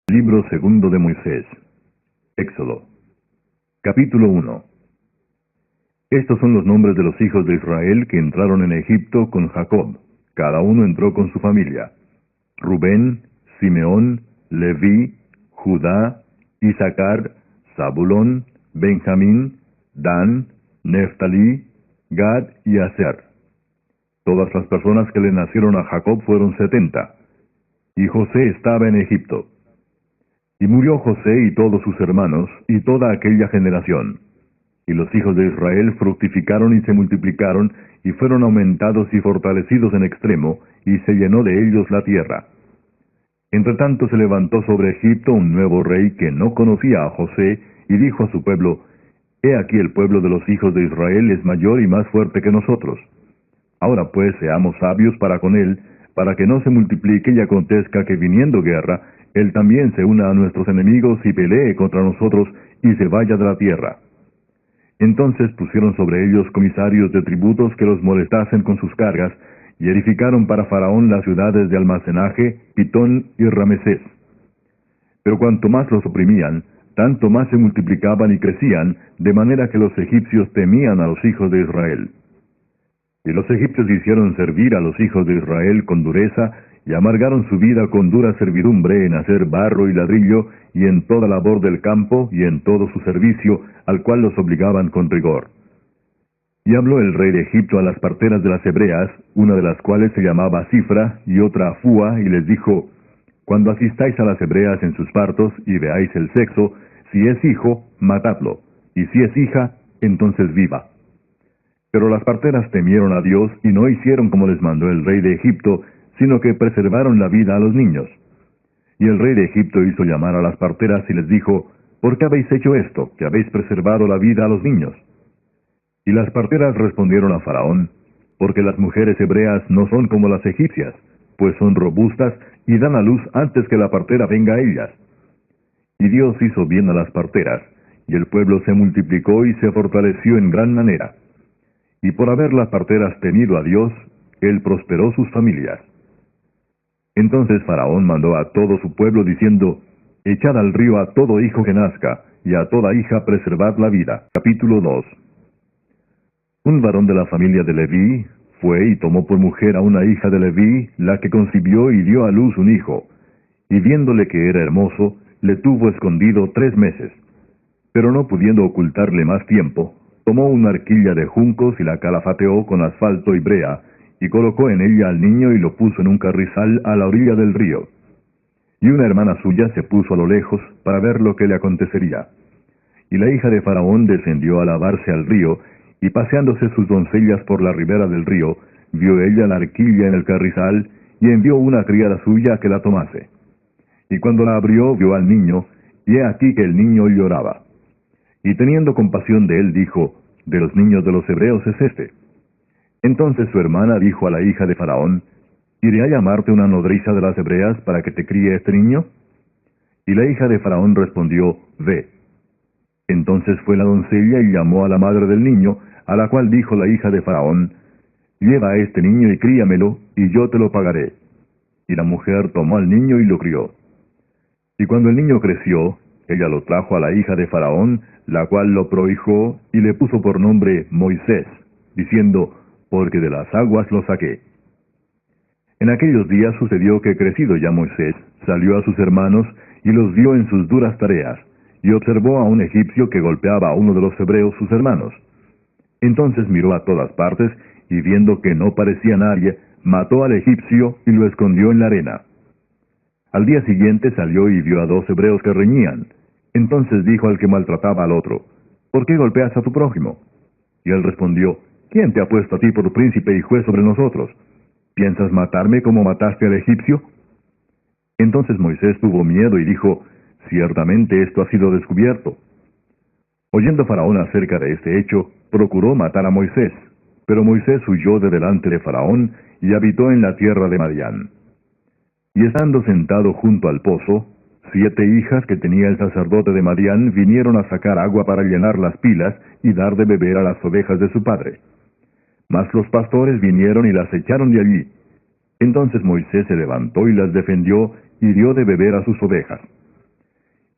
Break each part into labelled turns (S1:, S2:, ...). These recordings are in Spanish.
S1: Libro segundo de Moisés. Éxodo. Capítulo 1. Estos son los nombres de los hijos de Israel que entraron en Egipto con Jacob. Cada uno entró con su familia: Rubén, Simeón, Leví, Judá, Isaacar, Zabulón, Benjamín, Dan, Neftalí, Gad y Aser. Todas las personas que le nacieron a Jacob fueron 70. Y José estaba en Egipto. Y murió José y todos sus hermanos, y toda aquella generación. Y los hijos de Israel fructificaron y se multiplicaron, y fueron aumentados y fortalecidos en extremo, y se llenó de ellos la tierra. Entretanto se levantó sobre Egipto un nuevo rey que no conocía a José, y dijo a su pueblo: He aquí el pueblo de los hijos de Israel es mayor y más fuerte que nosotros. Ahora pues seamos sabios para con él, para que no se multiplique y acontezca que viniendo guerra, él también se una a nuestros enemigos y pelee contra nosotros y se vaya de la tierra. Entonces pusieron sobre ellos comisarios de tributos que los molestasen con sus cargas, y edificaron para Faraón las ciudades de almacenaje, Pitón y Ramesés. Pero cuanto más los oprimían, tanto más se multiplicaban y crecían, de manera que los egipcios temían a los hijos de Israel. Y los egipcios hicieron servir a los hijos de Israel con dureza, y amargaron su vida con dura servidumbre en hacer barro y ladrillo, y en toda labor del campo, y en todo su servicio, al cual los obligaban con rigor. Y habló el rey de Egipto a las parteras de las hebreas, una de las cuales se llamaba Cifra, y otra Fúa, y les dijo: Cuando asistáis a las hebreas en sus partos, y veáis el sexo, si es hijo, matadlo, y si es hija, entonces viva. Pero las parteras temieron a Dios y no hicieron como les mandó el rey de Egipto, sino que preservaron la vida a los niños. Y el rey de Egipto hizo llamar a las parteras y les dijo: ¿Por qué habéis hecho esto, que habéis preservado la vida a los niños? Y las parteras respondieron a Faraón: Porque las mujeres hebreas no son como las egipcias, pues son robustas y dan a luz antes que la partera venga a ellas. Y Dios hizo bien a las parteras, y el pueblo se multiplicó y se fortaleció en gran manera. Y por haber las parteras temido a Dios, él prosperó sus familias. Entonces Faraón mandó a todo su pueblo diciendo: Echad al río a todo hijo que nazca, y a toda hija preservad la vida. Capítulo 2. Un varón de la familia de Leví fue y tomó por mujer a una hija de Leví, la que concibió y dio a luz un hijo. Y viéndole que era hermoso, le tuvo escondido 3 meses. Pero no pudiendo ocultarle más tiempo, tomó una arquilla de juncos y la calafateó con asfalto y brea, y colocó en ella al niño y lo puso en un carrizal a la orilla del río. Y una hermana suya se puso a lo lejos para ver lo que le acontecería. Y la hija de Faraón descendió a lavarse al río, y paseándose sus doncellas por la ribera del río, vio ella la arquilla en el carrizal, y envió una criada suya a que la tomase. Y cuando la abrió, vio al niño, y he aquí que el niño lloraba. Y teniendo compasión de él, dijo: De los niños de los hebreos es este. Entonces su hermana dijo a la hija de Faraón: ¿Iré a llamarte una nodriza de las hebreas para que te críe este niño? Y la hija de Faraón respondió: Ve. Entonces fue la doncella y llamó a la madre del niño, a la cual dijo la hija de Faraón: Lleva a este niño y críamelo, y yo te lo pagaré. Y la mujer tomó al niño y lo crió. Y cuando el niño creció, ella lo trajo a la hija de Faraón, la cual lo prohijó y le puso por nombre Moisés, diciendo: Porque de las aguas lo saqué. En aquellos días sucedió que, crecido ya Moisés, salió a sus hermanos y los vio en sus duras tareas, y observó a un egipcio que golpeaba a uno de los hebreos sus hermanos. Entonces miró a todas partes, y viendo que no parecía nadie, mató al egipcio y lo escondió en la arena. Al día siguiente salió y vio a 2 hebreos que reñían. Entonces dijo al que maltrataba al otro: ¿Por qué golpeas a tu prójimo? Y él respondió: ¿Quién te ha puesto a ti por príncipe y juez sobre nosotros? ¿Piensas matarme como mataste al egipcio? Entonces Moisés tuvo miedo y dijo: Ciertamente esto ha sido descubierto. Oyendo Faraón acerca de este hecho, procuró matar a Moisés. Pero Moisés huyó de delante de Faraón y habitó en la tierra de Madián. Y estando sentado junto al pozo, 7 hijas que tenía el sacerdote de Madián vinieron a sacar agua para llenar las pilas y dar de beber a las ovejas de su padre. Mas los pastores vinieron y las echaron de allí. Entonces Moisés se levantó y las defendió, y dio de beber a sus ovejas.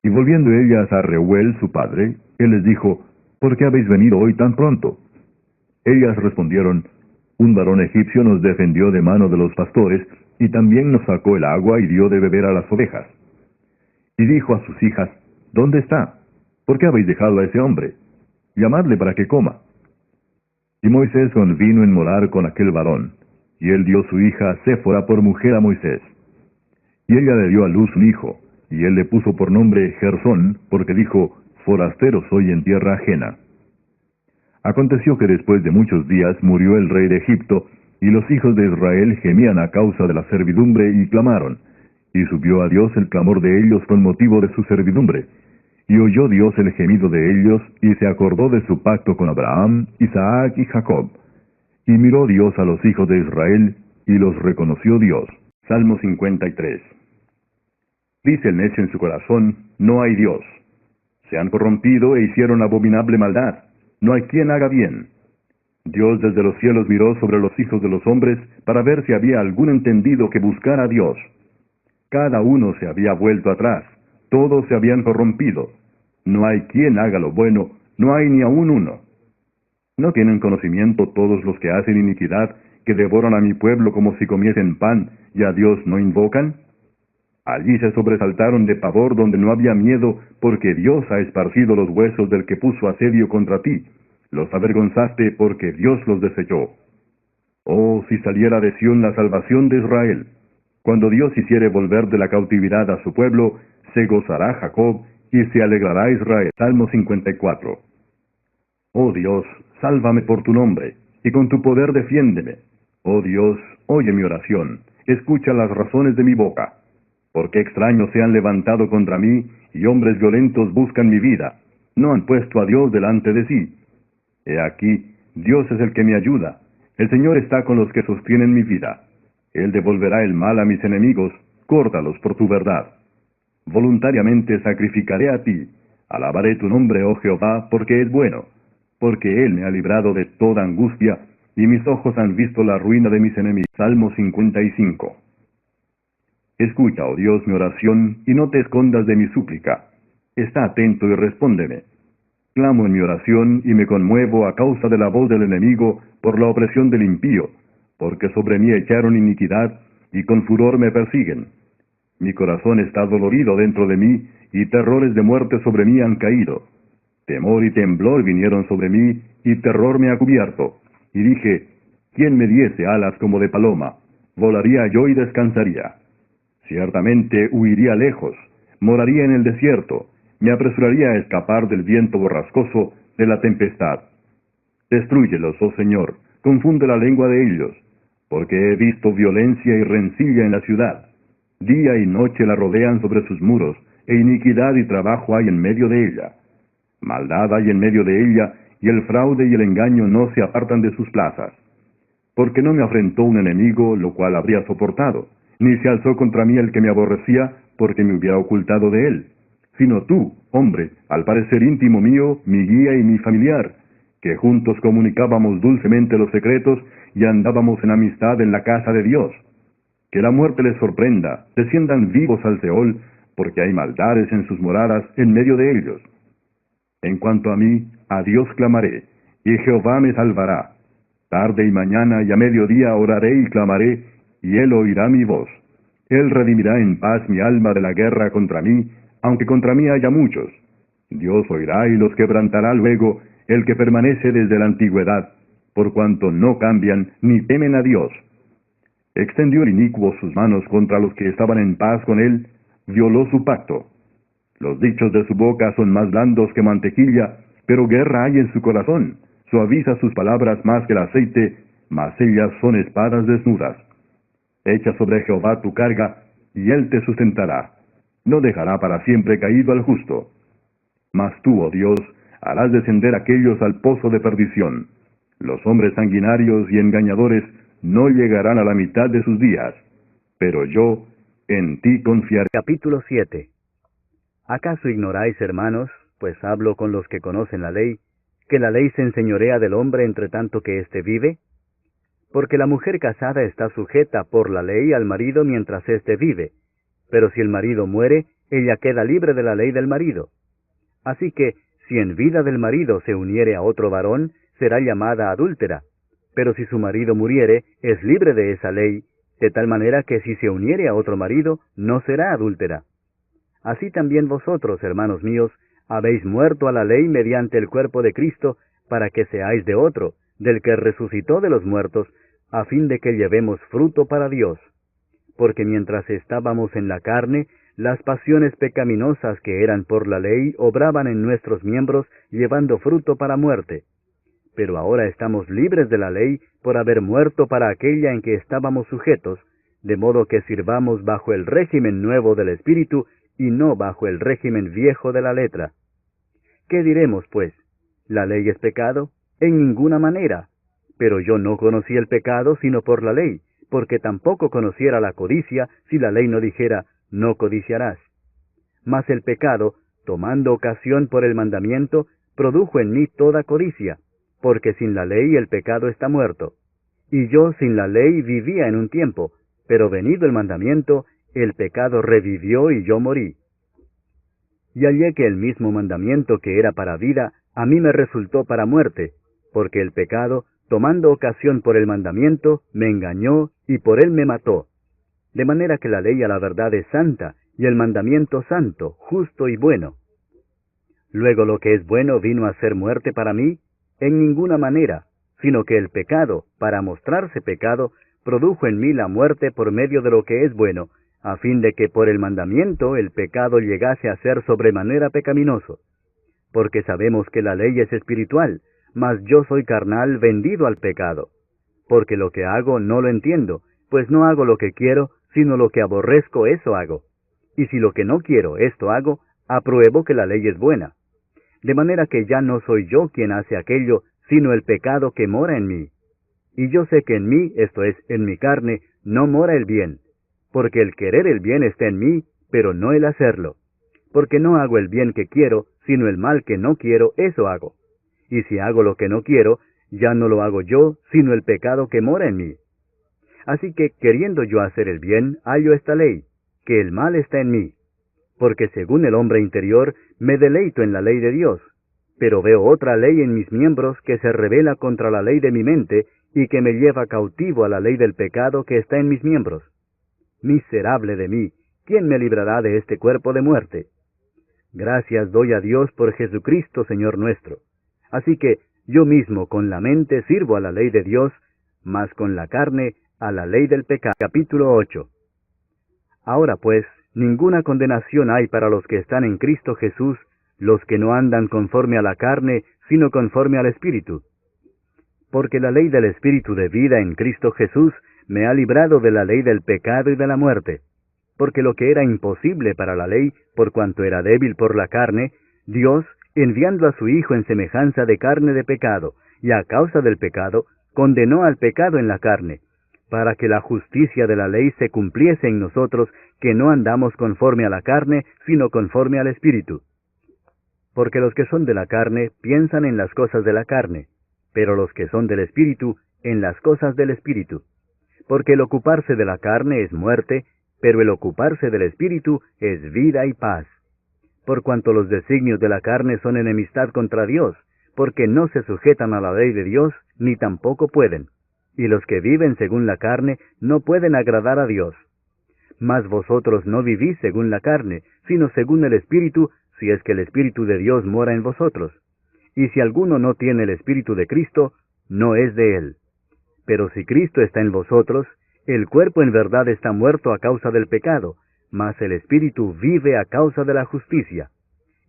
S1: Y volviendo ellas a Reuel su padre, él les dijo, ¿por qué habéis venido hoy tan pronto? Ellas respondieron, un varón egipcio nos defendió de mano de los pastores, y también nos sacó el agua y dio de beber a las ovejas. Y dijo a sus hijas, ¿dónde está? ¿Por qué habéis dejado a ese hombre? Llamadle para que coma. Y Moisés convino en morar con aquel varón, y él dio su hija Séfora por mujer a Moisés. Y ella le dio a luz un hijo, y él le puso por nombre Gersón, porque dijo, forastero soy en tierra ajena. Aconteció que después de muchos días murió el rey de Egipto, y los hijos de Israel gemían a causa de la servidumbre y clamaron. Y subió a Dios el clamor de ellos con motivo de su servidumbre. Y oyó Dios el gemido de ellos, y se acordó de su pacto con Abraham, Isaac y Jacob. Y miró Dios a los hijos de Israel, y los reconoció Dios. Salmo 53. Dice el necio en su corazón, no hay Dios. Se han corrompido e hicieron abominable maldad. No hay quien haga bien. Dios desde los cielos miró sobre los hijos de los hombres para ver si había algún entendido que buscara a Dios. Cada uno se había vuelto atrás. Todos se habían corrompido. No hay quien haga lo bueno, no hay ni aun uno. ¿No tienen conocimiento todos los que hacen iniquidad, que devoran a mi pueblo como si comiesen pan, y a Dios no invocan? Allí se sobresaltaron de pavor donde no había miedo, porque Dios ha esparcido los huesos del que puso asedio contra ti. Los avergonzaste porque Dios los desechó. Oh, si saliera de Sión la salvación de Israel. Cuando Dios hiciere volver de la cautividad a su pueblo, se gozará Jacob y se alegrará Israel. Salmo 54. Oh Dios, sálvame por tu nombre, y con tu poder defiéndeme. Oh Dios, oye mi oración, escucha las razones de mi boca. Porque extraños se han levantado contra mí, y hombres violentos buscan mi vida. No han puesto a Dios delante de sí. He aquí, Dios es el que me ayuda. El Señor está con los que sostienen mi vida. Él devolverá el mal a mis enemigos, córtalos por tu verdad. Voluntariamente sacrificaré a ti. Alabaré tu nombre, oh Jehová, porque es bueno. Porque Él me ha librado de toda angustia, y mis ojos han visto la ruina de mis enemigos. Salmo 55. Escucha, oh Dios, mi oración, y no te escondas de mi súplica. Está atento y respóndeme. Clamo en mi oración y me conmuevo a causa de la voz del enemigo por la opresión del impío, porque sobre mí echaron iniquidad y con furor me persiguen. Mi corazón está dolorido dentro de mí, y terrores de muerte sobre mí han caído. Temor y temblor vinieron sobre mí, y terror me ha cubierto. Y dije, ¿quién me diese alas como de paloma? Volaría yo y descansaría. Ciertamente huiría lejos, moraría en el desierto, me apresuraría a escapar del viento borrascoso, de la tempestad. Destrúyelos, oh Señor, confunde la lengua de ellos, porque he visto violencia y rencilla en la ciudad. Día y noche la rodean sobre sus muros, e iniquidad y trabajo hay en medio de ella. Maldad hay en medio de ella, y el fraude y el engaño no se apartan de sus plazas. Porque no me afrentó un enemigo, lo cual habría soportado, ni se alzó contra mí el que me aborrecía, porque me hubiera ocultado de él, sino tú, hombre, al parecer íntimo mío, mi guía y mi familiar, que juntos comunicábamos dulcemente los secretos y andábamos en amistad en la casa de Dios. Que la muerte les sorprenda, desciendan vivos al Seol, porque hay maldades en sus moradas en medio de ellos. En cuanto a mí, a Dios clamaré, y Jehová me salvará. Tarde y mañana y a mediodía oraré y clamaré, y Él oirá mi voz. Él redimirá en paz mi alma de la guerra contra mí, aunque contra mí haya muchos. Dios oirá y los quebrantará luego, el que permanece desde la antigüedad, por cuanto no cambian ni temen a Dios. Extendió el inicuo sus manos contra los que estaban en paz con él, violó su pacto. Los dichos de su boca son más blandos que mantequilla, pero guerra hay en su corazón. Suaviza sus palabras más que el aceite, mas ellas son espadas desnudas. Echa sobre Jehová tu carga, y él te sustentará. No dejará para siempre caído al justo. Mas tú, oh Dios, harás descender aquellos al pozo de perdición. Los hombres sanguinarios y engañadores no llegarán a la mitad de sus días. Pero yo en ti confiaré.
S2: Capítulo 7. ¿Acaso ignoráis, hermanos, pues hablo con los que conocen la ley, que la ley se enseñorea del hombre entre tanto que éste vive? Porque la mujer casada está sujeta por la ley al marido mientras éste vive, pero si el marido muere, ella queda libre de la ley del marido. Así que, si en vida del marido se uniere a otro varón, será llamada adúltera. Pero si su marido muriere, es libre de esa ley, de tal manera que si se uniere a otro marido, no será adúltera. Así también vosotros, hermanos míos, habéis muerto a la ley mediante el cuerpo de Cristo, para que seáis de otro, del que resucitó de los muertos, a fin de que llevemos fruto para Dios. Porque mientras estábamos en la carne, las pasiones pecaminosas que eran por la ley obraban en nuestros miembros, llevando fruto para muerte. Pero ahora estamos libres de la ley por haber muerto para aquella en que estábamos sujetos, de modo que sirvamos bajo el régimen nuevo del Espíritu y no bajo el régimen viejo de la letra. ¿Qué diremos, pues? ¿La ley es pecado? En ninguna manera. Pero yo no conocí el pecado sino por la ley, porque tampoco conociera la codicia si la ley no dijera, no codiciarás. Mas el pecado, tomando ocasión por el mandamiento, produjo en mí toda codicia, porque sin la ley el pecado está muerto. Y yo sin la ley vivía en un tiempo, pero venido el mandamiento, el pecado revivió y yo morí. Y hallé que el mismo mandamiento que era para vida, a mí me resultó para muerte, porque el pecado, tomando ocasión por el mandamiento, me engañó y por él me mató. De manera que la ley a la verdad es santa, y el mandamiento santo, justo y bueno. Luego lo que es bueno vino a ser muerte para mí, en ninguna manera, sino que el pecado, para mostrarse pecado, produjo en mí la muerte por medio de lo que es bueno, a fin de que por el mandamiento el pecado llegase a ser sobremanera pecaminoso. Porque sabemos que la ley es espiritual, mas yo soy carnal vendido al pecado. Porque lo que hago no lo entiendo, pues no hago lo que quiero, sino lo que aborrezco eso hago. Y si lo que no quiero esto hago, apruebo que la ley es buena. De manera que ya no soy yo quien hace aquello, sino el pecado que mora en mí. Y yo sé que en mí, esto es, en mi carne, no mora el bien, porque el querer el bien está en mí, pero no el hacerlo. Porque no hago el bien que quiero, sino el mal que no quiero, eso hago. Y si hago lo que no quiero, ya no lo hago yo, sino el pecado que mora en mí. Así que, queriendo yo hacer el bien, hallo esta ley, que el mal está en mí. Porque según el hombre interior, me deleito en la ley de Dios, pero veo otra ley en mis miembros que se rebela contra la ley de mi mente, y que me lleva cautivo a la ley del pecado que está en mis miembros. Miserable de mí, ¿quién me librará de este cuerpo de muerte? Gracias doy a Dios por Jesucristo, Señor nuestro. Así que yo mismo con la mente sirvo a la ley de Dios, mas con la carne a la ley del pecado. Capítulo 8. Ahora pues, ninguna condenación hay para los que están en Cristo Jesús, los que no andan conforme a la carne, sino conforme al Espíritu. Porque la ley del Espíritu de vida en Cristo Jesús me ha librado de la ley del pecado y de la muerte. Porque lo que era imposible para la ley, por cuanto era débil por la carne, Dios, enviando a su Hijo en semejanza de carne de pecado, y a causa del pecado, condenó al pecado en la carne, para que la justicia de la ley se cumpliese en nosotros, que no andamos conforme a la carne, sino conforme al Espíritu. Porque los que son de la carne piensan en las cosas de la carne, pero los que son del Espíritu, en las cosas del Espíritu. Porque el ocuparse de la carne es muerte, pero el ocuparse del Espíritu es vida y paz. Por cuanto los designios de la carne son enemistad contra Dios, porque no se sujetan a la ley de Dios, ni tampoco pueden. Y los que viven según la carne no pueden agradar a Dios. Mas vosotros no vivís según la carne, sino según el Espíritu, si es que el Espíritu de Dios mora en vosotros. Y si alguno no tiene el Espíritu de Cristo, no es de él. Pero si Cristo está en vosotros, el cuerpo en verdad está muerto a causa del pecado, mas el Espíritu vive a causa de la justicia.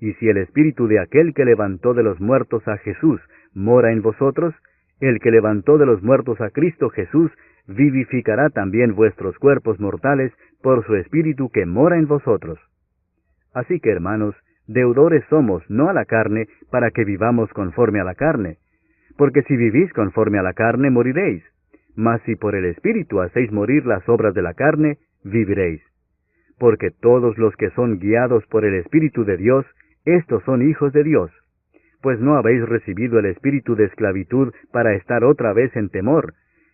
S2: Y si el Espíritu de aquel que levantó de los muertos a Jesús mora en vosotros, el que levantó de los muertos a Cristo Jesús vivificará también vuestros cuerpos mortales por su Espíritu que mora en vosotros. Así que, hermanos, deudores somos, no a la carne, para que vivamos conforme a la carne. Porque si vivís conforme a la carne, moriréis. Mas si por el Espíritu hacéis morir las obras de la carne, viviréis. Porque todos los que son guiados por el Espíritu de Dios, estos son hijos de Dios. Pues no habéis recibido el espíritu de esclavitud para estar otra vez en temor,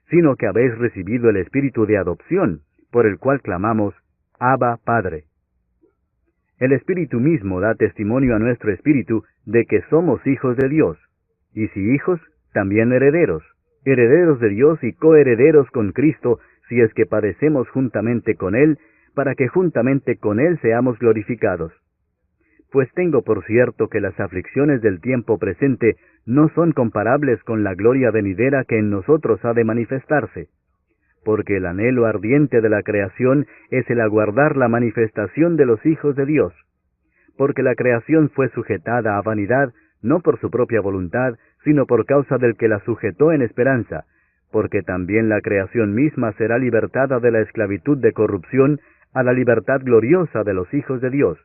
S2: sino que habéis recibido el espíritu de adopción, por el cual clamamos, Abba, Padre. El Espíritu mismo da testimonio a nuestro espíritu de que somos hijos de Dios, y si hijos, también herederos, herederos de Dios y coherederos con Cristo, si es que padecemos juntamente con Él, para que juntamente con Él seamos glorificados. Pues tengo por cierto que las aflicciones del tiempo presente no son comparables con la gloria venidera que en nosotros ha de manifestarse, porque el anhelo ardiente de la creación es el aguardar la manifestación de los hijos de Dios, porque la creación fue sujetada a vanidad, no por su propia voluntad, sino por causa del que la sujetó en esperanza, porque también la creación misma será libertada de la esclavitud de corrupción a la libertad gloriosa de los hijos de Dios.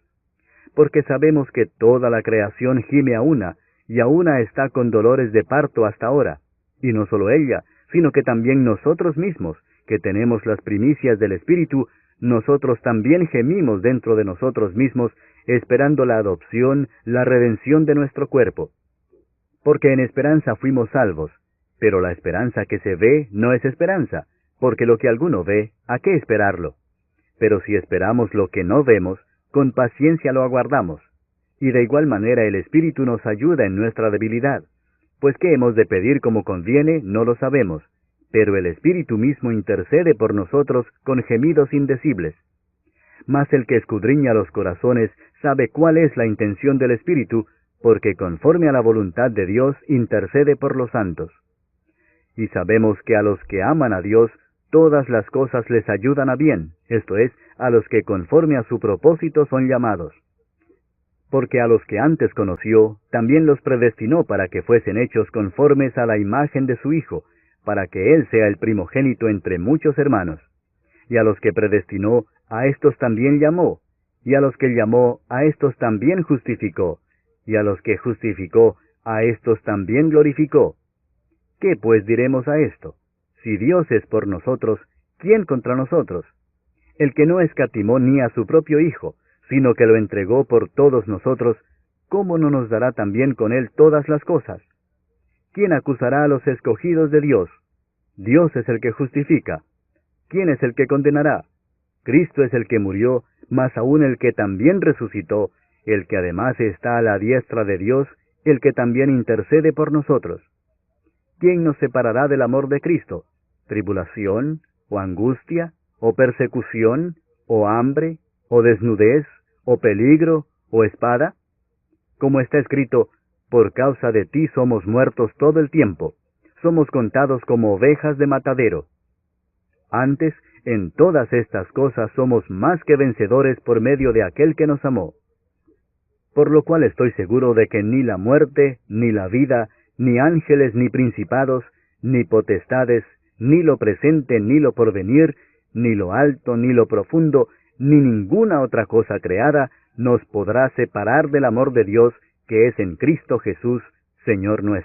S2: Porque sabemos que toda la creación gime a una, y a una está con dolores de parto hasta ahora, y no solo ella, sino que también nosotros mismos, que tenemos las primicias del Espíritu, nosotros también gemimos dentro de nosotros mismos, esperando la adopción, la redención de nuestro cuerpo. Porque en esperanza fuimos salvos, pero la esperanza que se ve no es esperanza, porque lo que alguno ve, ¿a qué esperarlo? Pero si esperamos lo que no vemos, con paciencia lo aguardamos. Y de igual manera el Espíritu nos ayuda en nuestra debilidad, pues qué hemos de pedir como conviene, no lo sabemos, pero el Espíritu mismo intercede por nosotros con gemidos indecibles. Mas el que escudriña los corazones sabe cuál es la intención del Espíritu, porque conforme a la voluntad de Dios intercede por los santos. Y sabemos que a los que aman a Dios, todas las cosas les ayudan a bien, esto es, a los que conforme a su propósito son llamados. Porque a los que antes conoció, también los predestinó para que fuesen hechos conformes a la imagen de su Hijo, para que Él sea el primogénito entre muchos hermanos. Y a los que predestinó, a éstos también llamó, y a los que llamó, a éstos también justificó, y a los que justificó, a éstos también glorificó. ¿Qué pues diremos a esto? Si Dios es por nosotros, ¿quién contra nosotros? El que no escatimó ni a su propio Hijo, sino que lo entregó por todos nosotros, ¿cómo no nos dará también con Él todas las cosas? ¿Quién acusará a los escogidos de Dios? Dios es el que justifica. ¿Quién es el que condenará? Cristo es el que murió, mas aún el que también resucitó, el que además está a la diestra de Dios, el que también intercede por nosotros. ¿Quién nos separará del amor de Cristo? ¿Tribulación, o angustia, o persecución, o hambre, o desnudez, o peligro, o espada? Como está escrito, por causa de ti somos muertos todo el tiempo, somos contados como ovejas de matadero. Antes, en todas estas cosas somos más que vencedores por medio de aquel que nos amó. Por lo cual estoy seguro de que ni la muerte, ni la vida, ni ángeles, ni principados, ni potestades, ni lo presente, ni lo porvenir, ni lo alto, ni lo profundo, ni ninguna otra cosa creada, nos podrá separar del amor de Dios que es en Cristo Jesús, Señor nuestro.